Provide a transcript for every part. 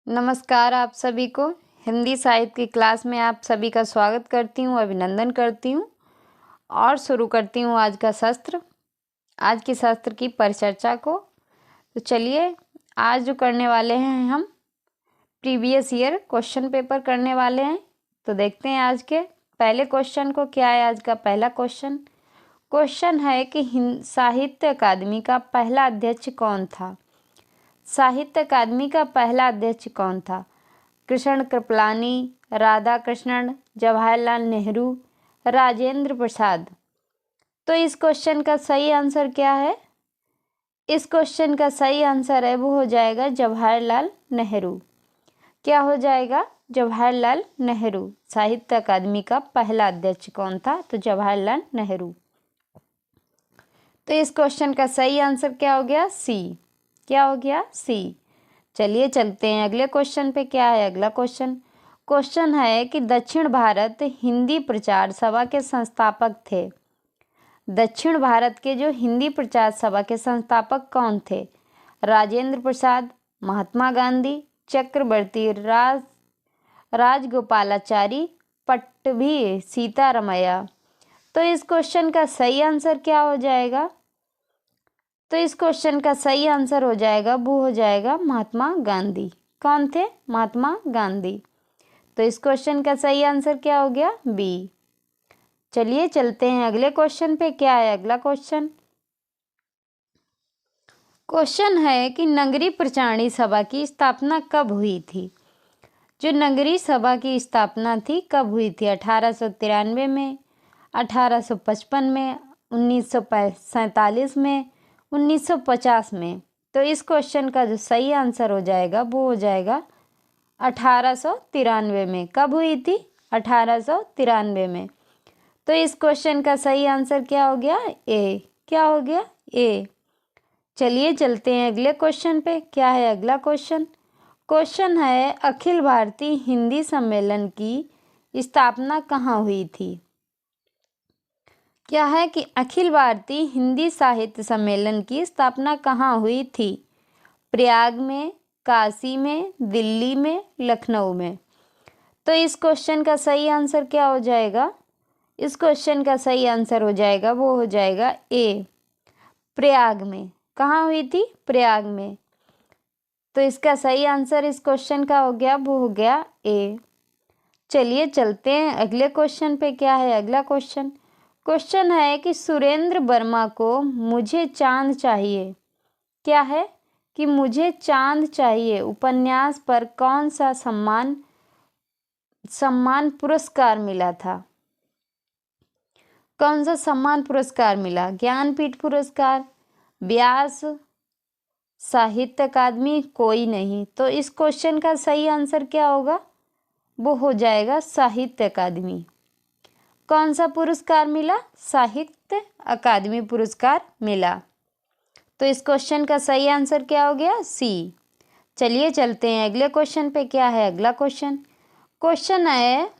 नमस्कार आप सभी को। हिंदी साहित्य की क्लास में आप सभी का स्वागत करती हूँ, अभिनंदन करती हूँ और शुरू करती हूँ आज की शास्त्र की परिचर्चा को। तो चलिए, आज जो करने वाले हैं हम प्रीवियस ईयर क्वेश्चन पेपर करने वाले हैं। तो देखते हैं आज के पहले क्वेश्चन को। क्या है आज का पहला क्वेश्चन है कि साहित्य अकादमी का पहला अध्यक्ष कौन था? साहित्य अकादमी का पहला अध्यक्ष कौन था? कृष्ण कृपलानी, राधा कृष्णन, जवाहरलाल नेहरू, राजेंद्र प्रसाद। तो इस क्वेश्चन का सही आंसर क्या है? इस क्वेश्चन का सही आंसर है वो हो जाएगा जवाहरलाल नेहरू। क्या हो जाएगा? जवाहरलाल नेहरू। साहित्य अकादमी का पहला अध्यक्ष कौन था? तो जवाहरलाल नेहरू। तो इस क्वेश्चन का सही आंसर क्या हो गया? सी। क्या हो गया? सी। चलिए चलते हैं अगले क्वेश्चन पे। क्या है अगला क्वेश्चन है कि दक्षिण भारत हिंदी प्रचार सभा के संस्थापक थे। दक्षिण भारत के जो हिंदी प्रचार सभा के संस्थापक कौन थे? राजेंद्र प्रसाद, महात्मा गांधी, चक्रवर्ती राजगोपालाचारी, पट्टभी सीतारमैया। तो इस क्वेश्चन का सही आंसर क्या हो जाएगा? तो इस क्वेश्चन का सही आंसर हो जाएगा वो हो जाएगा महात्मा गांधी। कौन थे? महात्मा गांधी। तो इस क्वेश्चन का सही आंसर क्या हो गया? बी। चलिए चलते हैं अगले क्वेश्चन पे। क्या है अगला क्वेश्चन है कि नगरीय प्रचारणी सभा की स्थापना कब हुई थी? जो नगरीय सभा की स्थापना थी कब हुई थी? 1893 में, 1855 में, 1947 में, 1950 में। तो इस क्वेश्चन का जो सही आंसर हो जाएगा वो हो जाएगा 1893 में। कब हुई थी? 1893 में। तो इस क्वेश्चन का सही आंसर क्या हो गया? ए। क्या हो गया? ए। चलिए चलते हैं अगले क्वेश्चन पे। क्या है अगला क्वेश्चन है अखिल भारतीय हिंदी सम्मेलन की स्थापना कहाँ हुई थी? क्या है कि अखिल भारतीय हिंदी साहित्य सम्मेलन की स्थापना कहाँ हुई थी? प्रयाग में, काशी में, दिल्ली में, लखनऊ में। तो इस क्वेश्चन का सही आंसर क्या हो जाएगा? इस क्वेश्चन का सही आंसर हो जाएगा वो हो जाएगा ए, प्रयाग में। कहाँ हुई थी? प्रयाग में। तो इसका सही आंसर इस क्वेश्चन का हो गया वो हो गया ए। चलिए चलते हैं अगले क्वेश्चन पे। क्या है अगला क्वेश्चन है कि सुरेंद्र वर्मा को मुझे चांद चाहिए। क्या है कि मुझे चांद चाहिए उपन्यास पर कौन सा सम्मान पुरस्कार मिला था? कौन सा सम्मान पुरस्कार मिला? ज्ञानपीठ पुरस्कार, व्यास साहित्य अकादमी, कोई नहीं। तो इस क्वेश्चन का सही आंसर क्या होगा? वो हो जाएगा साहित्य अकादमी। कौन सा पुरस्कार मिला? साहित्य अकादमी पुरस्कार मिला। तो इस क्वेश्चन का सही आंसर क्या हो गया? सी। चलिए चलते हैं अगले क्वेश्चन पे। क्या है अगला क्वेश्चन है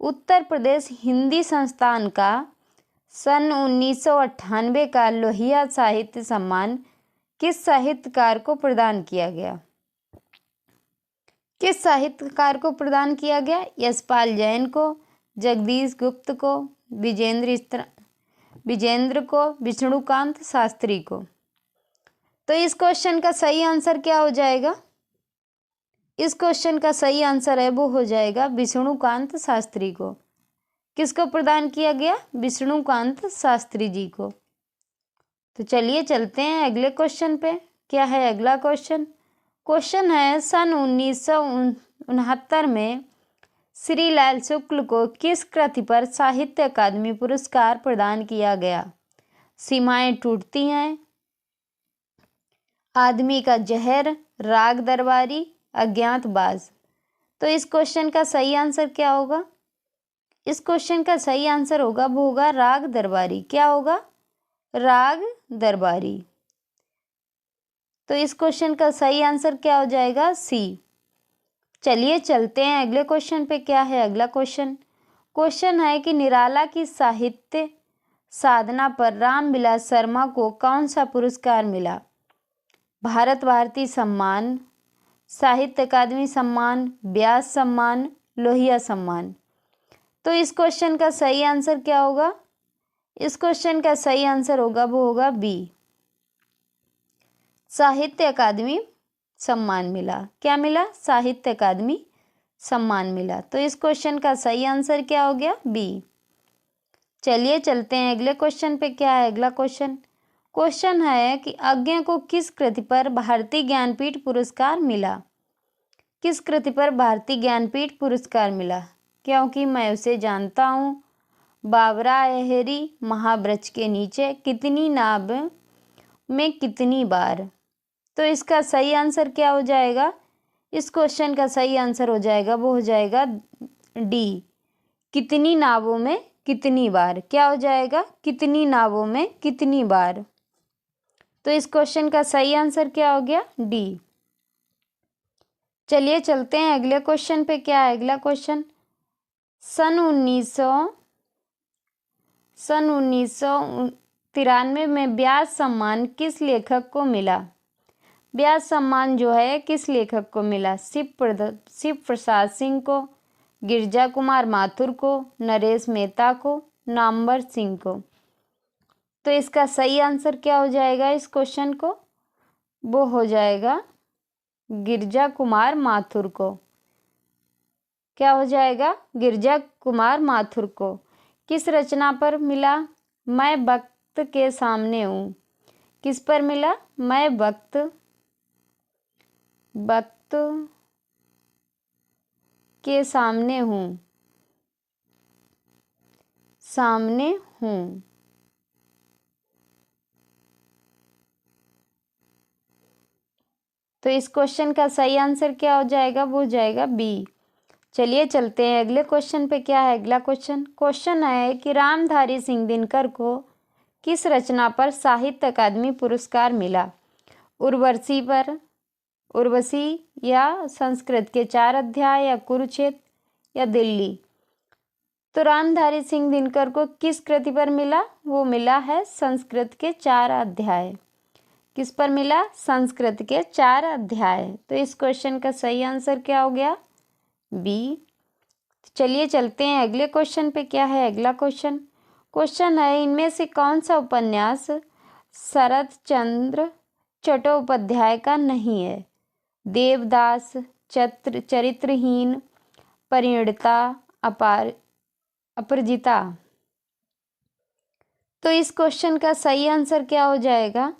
उत्तर प्रदेश हिंदी संस्थान का सन 1998 का लोहिया साहित्य सम्मान किस साहित्यकार को प्रदान किया गया? किस साहित्यकार को प्रदान किया गया? यशपाल जैन को, जगदीश गुप्त को, विजेंद्र को, विष्णुकांत शास्त्री को। तो इस क्वेश्चन का सही आंसर क्या हो जाएगा? इस क्वेश्चन का सही आंसर है वो हो जाएगा विष्णुकांत शास्त्री को। किसको प्रदान किया गया? विष्णुकांत शास्त्री जी को। तो चलिए चलते हैं अगले क्वेश्चन पे। क्या है अगला क्वेश्चन है सन 1969 में श्रीलाल शुक्ल को किस कृति पर साहित्य अकादमी पुरस्कार प्रदान किया गया? सीमाएं टूटती हैं, आदमी का जहर, राग दरबारी, अज्ञातवास। तो इस क्वेश्चन का सही आंसर क्या होगा? इस क्वेश्चन का सही आंसर होगा वो होगा राग दरबारी। क्या होगा? राग दरबारी। तो इस क्वेश्चन का सही आंसर क्या हो जाएगा? सी। चलिए चलते हैं अगले क्वेश्चन पे। क्या है अगला क्वेश्चन है कि निराला की साहित्य साधना पर रामविलास शर्मा को कौन सा पुरस्कार मिला? भारत भारती सम्मान, साहित्य अकादमी सम्मान, व्यास सम्मान, लोहिया सम्मान। तो इस क्वेश्चन का सही आंसर क्या होगा? इस क्वेश्चन का सही आंसर होगा वो होगा बी, साहित्य अकादमी सम्मान मिला। क्या मिला? साहित्य अकादमी सम्मान मिला। तो इस क्वेश्चन का सही आंसर क्या हो गया? बी। चलिए चलते हैं अगले क्वेश्चन पे। क्या है अगला क्वेश्चन? क्वेश्चन है कि अज्ञा को किस कृति पर भारतीय ज्ञानपीठ पुरस्कार मिला? किस कृति पर भारतीय ज्ञानपीठ पुरस्कार मिला? क्योंकि मैं उसे जानता हूँ, बाबरा अहेरी, महावृक्ष के नीचे, कितनी नाव में कितनी बार। तो इसका सही आंसर क्या हो जाएगा? इस क्वेश्चन का सही आंसर हो जाएगा वो हो जाएगा डी, कितनी नावों में कितनी बार। क्या हो जाएगा? कितनी नावों में कितनी बार। तो इस क्वेश्चन का सही आंसर क्या हो गया? डी। चलिए चलते हैं अगले क्वेश्चन पे। क्या है अगला क्वेश्चन? सन 1993 में व्यास सम्मान किस लेखक को मिला? व्यास सम्मान जो है किस लेखक को मिला? शिव प्रसाद सिंह को, गिरजा कुमार माथुर को, नरेश मेहता को, नामवर सिंह को। तो इसका सही आंसर क्या हो जाएगा इस क्वेश्चन को? वो हो जाएगा गिरजा कुमार माथुर को। क्या हो जाएगा? गिरजा कुमार माथुर को। किस रचना पर मिला? मैं वक्त के सामने हूँ। किस पर मिला? मैं वक्त के सामने हूँ, सामने हूँ। तो इस क्वेश्चन का सही आंसर क्या हो जाएगा? वो हो जाएगा बी। चलिए चलते हैं अगले क्वेश्चन पे। क्या है अगला क्वेश्चन? क्वेश्चन है कि रामधारी सिंह दिनकर को किस रचना पर साहित्य अकादमी पुरस्कार मिला? उर्वशी पर, उर्वशी या संस्कृत के 4 अध्याय या कुरुक्षेत्र या दिल्ली। तो रामधारी सिंह दिनकर को किस कृति पर मिला? वो मिला है संस्कृत के 4 अध्याय। किस पर मिला? संस्कृत के 4 अध्याय। तो इस क्वेश्चन का सही आंसर क्या हो गया? बी। चलिए चलते हैं अगले क्वेश्चन पे। क्या है अगला क्वेश्चन? क्वेश्चन है इनमें से कौन सा उपन्यास शरद चंद्र चट्टोपाध्याय का नहीं है? देवदास, चरित्रहीन, परिणीता, अपराजिता। तो इस क्वेश्चन का सही आंसर क्या हो जाएगा?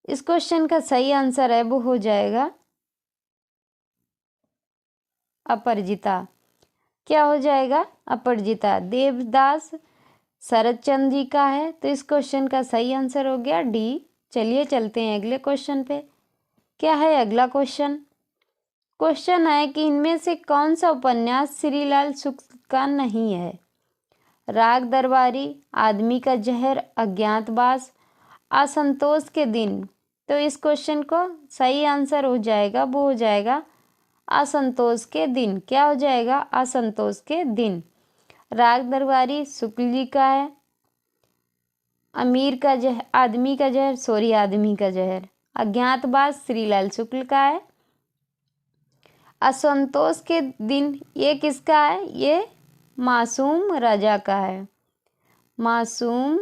इस क्वेश्चन का सही आंसर है वो हो जाएगा अपराजिता। क्या हो जाएगा? अपराजिता। देवदास शरदचंद्र जी का है। तो इस क्वेश्चन का सही आंसर हो गया डी। चलिए चलते हैं अगले क्वेश्चन पे। क्या है अगला क्वेश्चन? क्वेश्चन है कि इनमें से कौन सा उपन्यास श्रीलाल शुक्ल का नहीं है? राग दरबारी, आदमी का जहर, अज्ञातवास, असंतोष के दिन। तो इस क्वेश्चन को सही आंसर हो जाएगा वो हो जाएगा असंतोष के दिन। क्या हो जाएगा? असंतोष के दिन। राग दरबारी शुक्ल जी का है, आदमी का जहर आदमी का जहर, अज्ञातवास श्रीलाल शुक्ल का है। असंतोष के दिन ये किसका है? ये मासूम रजा का है, मासूम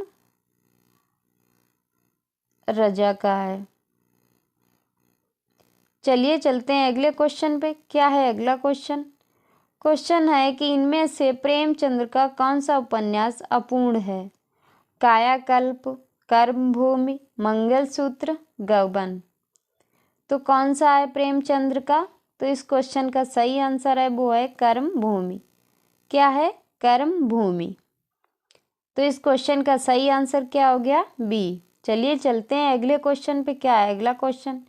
रजा का है। चलिए चलते हैं अगले क्वेश्चन पे। क्या है अगला क्वेश्चन? क्वेश्चन है कि इनमें से प्रेमचंद्र का कौन सा उपन्यास अपूर्ण है? कायाकल्प, कर्मभूमि, मंगलसूत्र, गबन। तो कौन सा है प्रेमचंद्र का? तो इस क्वेश्चन का सही आंसर है वो है कर्मभूमि। क्या है? कर्मभूमि। तो इस क्वेश्चन का सही आंसर क्या हो गया? बी। चलिए चलते हैं अगले क्वेश्चन पे। क्या है अगला क्वेश्चन?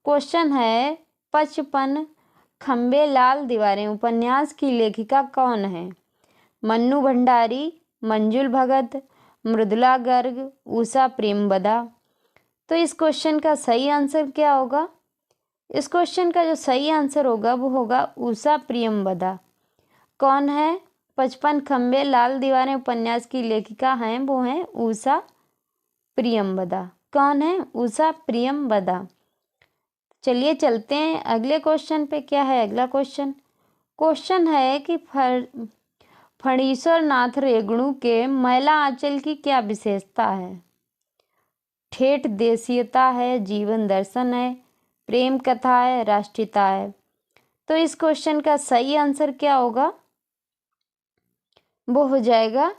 क्वेश्चन है 55 खंबे लाल दीवारें उपन्यास की लेखिका कौन है? मन्नू भंडारी, मंजुल भगत, मृदुला गर्ग, उषा प्रेमवदा। तो इस क्वेश्चन का सही आंसर क्या होगा? इस क्वेश्चन का जो सही आंसर होगा वो होगा उषा प्रेमवदा। कौन है? 55 खंबे लाल दीवारें उपन्यास की लेखिका हैं वो हैं उषा प्रेमवदा। कौन है? उषा प्रेमवदा। चलिए चलते हैं अगले क्वेश्चन पे। क्या है अगला क्वेश्चन? क्वेश्चन है कि फणीश्वर नाथ रेगणु के मैला आंचल की क्या विशेषता है? ठेठ देशीयता है, जीवन दर्शन है, प्रेम कथा है, राष्ट्रीयता है। तो इस क्वेश्चन का सही आंसर क्या होगा? वो हो जाएगा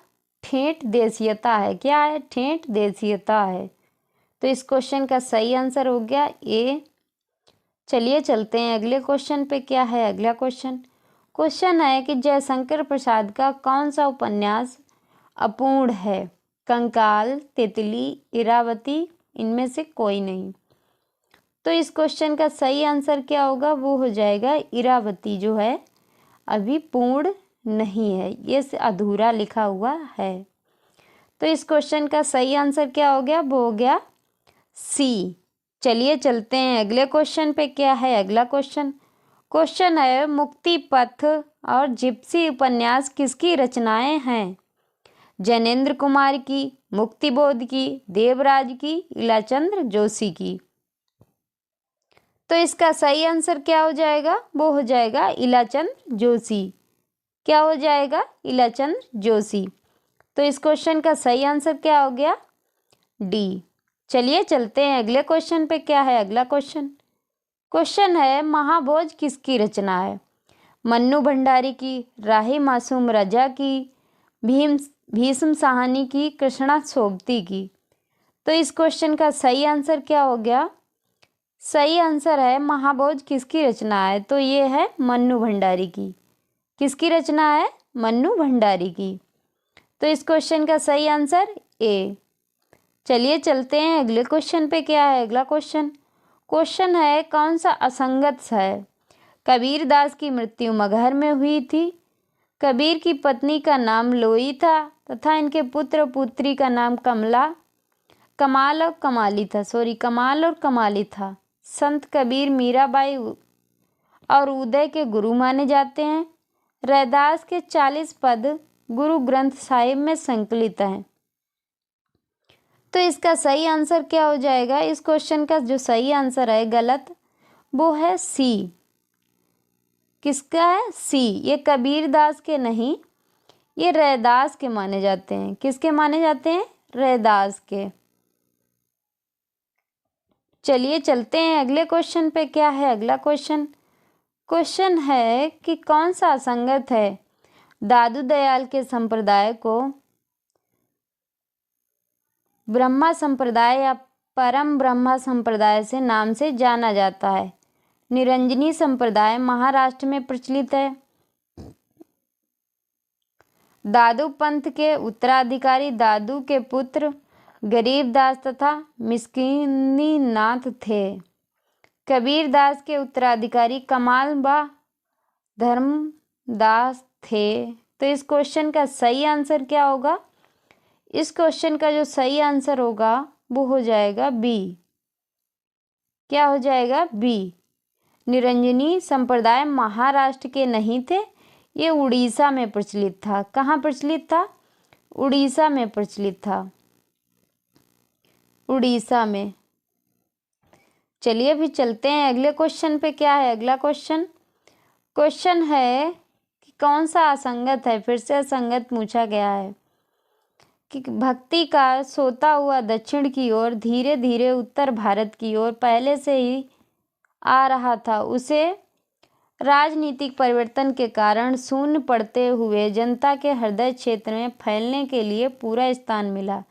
ठेठ देशीयता है। क्या है? ठेठ देशीयता है। तो इस क्वेश्चन का सही आंसर हो गया ए। चलिए चलते हैं अगले क्वेश्चन पे। क्या है अगला क्वेश्चन? क्वेश्चन है कि जयशंकर प्रसाद का कौन सा उपन्यास अपूर्ण है? कंकाल, तितली, इरावती, इनमें से कोई नहीं। तो इस क्वेश्चन का सही आंसर क्या होगा? वो हो जाएगा इरावती, जो है अभी पूर्ण नहीं है, ये अधूरा लिखा हुआ है। तो इस क्वेश्चन का सही आंसर क्या हो गया? वो हो गया सी। चलिए चलते हैं अगले क्वेश्चन पे। क्या है अगला क्वेश्चन? क्वेश्चन है मुक्ति पथ और जिप्सी उपन्यास किसकी रचनाएं हैं? जैनेन्द्र कुमार की, मुक्तिबोध की, देवराज की, इलाचंद्र जोशी की। तो इसका सही आंसर क्या हो जाएगा? वो हो जाएगा इलाचंद्र जोशी। क्या हो जाएगा? इलाचंद्र जोशी। तो इस क्वेश्चन का सही आंसर क्या हो गया? डी। चलिए चलते हैं अगले क्वेश्चन पे। क्या है अगला क्वेश्चन? क्वेश्चन है महाभोज किसकी रचना है? मन्नू भंडारी की, राही मासूम रजा की, भीष्म साहनी की, कृष्णा सोबती की। तो इस क्वेश्चन का सही आंसर क्या हो गया? सही आंसर है महाभोज किसकी रचना है? तो ये है मन्नू भंडारी की। किसकी रचना है? मन्नू भंडारी की। तो इस क्वेश्चन का सही आंसर ए। चलिए चलते हैं अगले क्वेश्चन पे। क्या है अगला क्वेश्चन? क्वेश्चन है कौन सा असंगत है? कबीर दास की मृत्यु मगहर में हुई थी, कबीर की पत्नी का नाम लोई था तथा इनके पुत्र पुत्री का नाम कमाल और कमाली था। संत कबीर मीराबाई और उदय के गुरु माने जाते हैं। रैदास के 40 पद गुरु ग्रंथ साहिब में संकलित हैं। तो इसका सही आंसर क्या हो जाएगा? इस क्वेश्चन का जो सही आंसर है गलत, वो है सी। किसका है? सी। ये कबीर दास के नहीं, ये रैदास के माने जाते हैं। किसके माने जाते हैं? रैदास के। चलिए चलते हैं अगले क्वेश्चन पे। क्या है अगला क्वेश्चन? क्वेश्चन है कि कौन सा असंगत है? दादू दयाल के संप्रदाय को ब्रह्मा संप्रदाय या परम ब्रह्मा संप्रदाय से नाम से जाना जाता है। निरंजनी संप्रदाय महाराष्ट्र में प्रचलित है। दादू पंथ के उत्तराधिकारी दादू के पुत्र गरीबदास तथा मिस्किनी नाथ थे। कबीर दास के उत्तराधिकारी कमाल बा धर्मदास थे। तो इस क्वेश्चन का सही आंसर क्या होगा? इस क्वेश्चन का जो सही आंसर होगा वो हो जाएगा बी। क्या हो जाएगा? बी। निरंजनी संप्रदाय महाराष्ट्र के नहीं थे, ये उड़ीसा में प्रचलित था। कहाँ प्रचलित था? उड़ीसा में प्रचलित था। उड़ीसा में। चलिए भी चलते हैं अगले क्वेश्चन पे। क्या है अगला क्वेश्चन? क्वेश्चन है कि कौन सा असंगत है? फिर से असंगत पूछा गया है कि भक्ति का सोता हुआ दक्षिण की ओर धीरे धीरे उत्तर भारत की ओर पहले से ही आ रहा था, उसे राजनीतिक परिवर्तन के कारण शून्य पड़ते हुए जनता के हृदय क्षेत्र में फैलने के लिए पूरा स्थान मिला,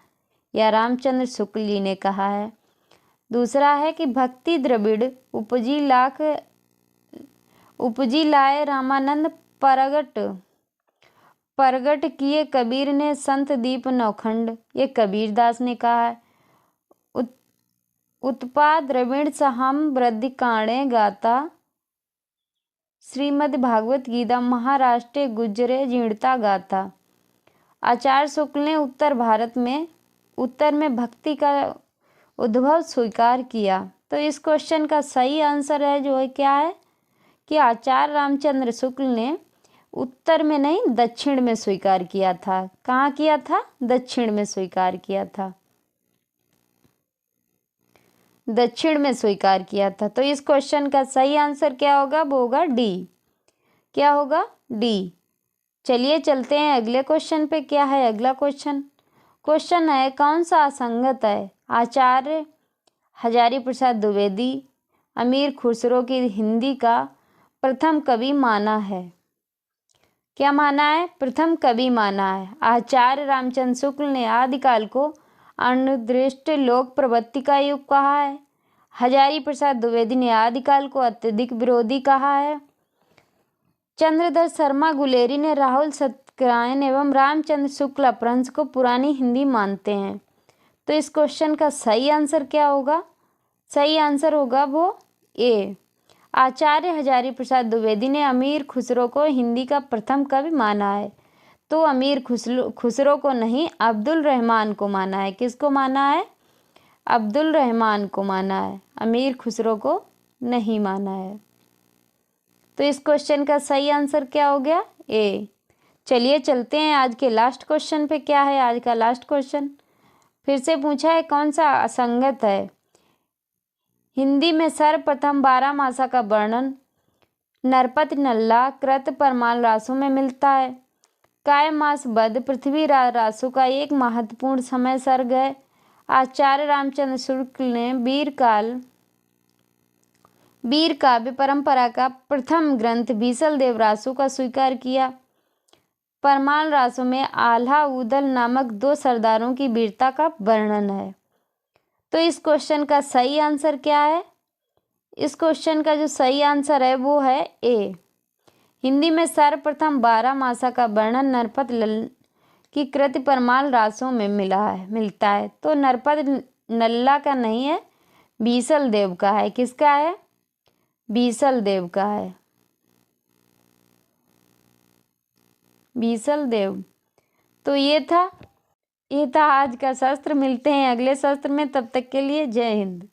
यह रामचंद्र शुक्ल जी ने कहा है। दूसरा है कि भक्ति द्रविड़ उपजी लाए रामानंद प्रगट किए कबीर ने संत दीप नौखंड, ये कबीर दास ने कहा है। उत्पाद द्रविड़ सहम वृद्धि काणे गाता, श्रीमद् भागवत गीता महाराष्ट्र गुजरे जीर्णता गाथा। आचार्य शुक्ल ने उत्तर में भक्ति का उद्भव स्वीकार किया। तो इस क्वेश्चन का सही आंसर है जो है क्या है कि आचार्य रामचंद्र शुक्ल ने उत्तर में नहीं दक्षिण में स्वीकार किया था। कहाँ किया था? दक्षिण में स्वीकार किया था। दक्षिण में स्वीकार किया था। तो इस क्वेश्चन का सही आंसर क्या होगा? वो होगा डी। क्या होगा? डी। चलिए चलते हैं अगले क्वेश्चन पे। क्या है अगला क्वेश्चन? क्वेश्चन है कौन सा असंगत है? आचार्य हजारी प्रसाद द्विवेदी अमीर खुसरो की हिंदी का प्रथम कवि माना है। क्या माना है? प्रथम कवि माना है। आचार्य रामचंद्र शुक्ल ने आदिकाल को अनिर्दिष्ट लोक प्रवृत्ति का युग कहा है। हजारी प्रसाद द्विवेदी ने आदिकाल को अत्यधिक विरोधी कहा है। चंद्रधर शर्मा गुलेरी ने राहुल सत्यनारायण एवं रामचंद्र शुक्ल अपभ्रंश को पुरानी हिंदी मानते हैं। तो इस क्वेश्चन का सही आंसर क्या होगा? सही आंसर होगा वो ए। आचार्य हजारी प्रसाद द्विवेदी ने अमीर खुसरो को हिंदी का प्रथम कवि माना है। तो अमीर खुसरो को नहीं, अब्दुल रहमान को माना है। किसको माना है? अब्दुल रहमान को माना है, अमीर खुसरो को नहीं माना है। तो इस क्वेश्चन का सही आंसर क्या हो गया? ए। चलिए चलते हैं आज के लास्ट क्वेश्चन पे। क्या है आज का लास्ट क्वेश्चन? फिर से पूछा है कौन सा असंगत है? हिंदी में सर्वप्रथम 12 मासा का वर्णन नरपत नल्ला कृत परमाल रासों में मिलता है। काय मास बद पृथ्वी रासों का एक महत्वपूर्ण समय सर्ग है। आचार्य रामचंद्र शुक्ल ने वीर काव्य परंपरा का प्रथम ग्रंथ बीसल देव रासों का स्वीकार किया। परमाल रासों में आल्हा उदल नामक 2 सरदारों की वीरता का वर्णन है। तो इस क्वेश्चन का सही आंसर क्या है? इस क्वेश्चन का जो सही आंसर है वो है ए। हिंदी में सर्वप्रथम 12 मासा का वर्णन नरपत की कृति परमाल रासों में मिलता है। तो नरपत नल्ला का नहीं है, बीसल देव का है। किसका है? बीसल देव का है, बीसल देव। तो ये था आज का शास्त्र। मिलते हैं अगले शास्त्र में, तब तक के लिए जय हिंद।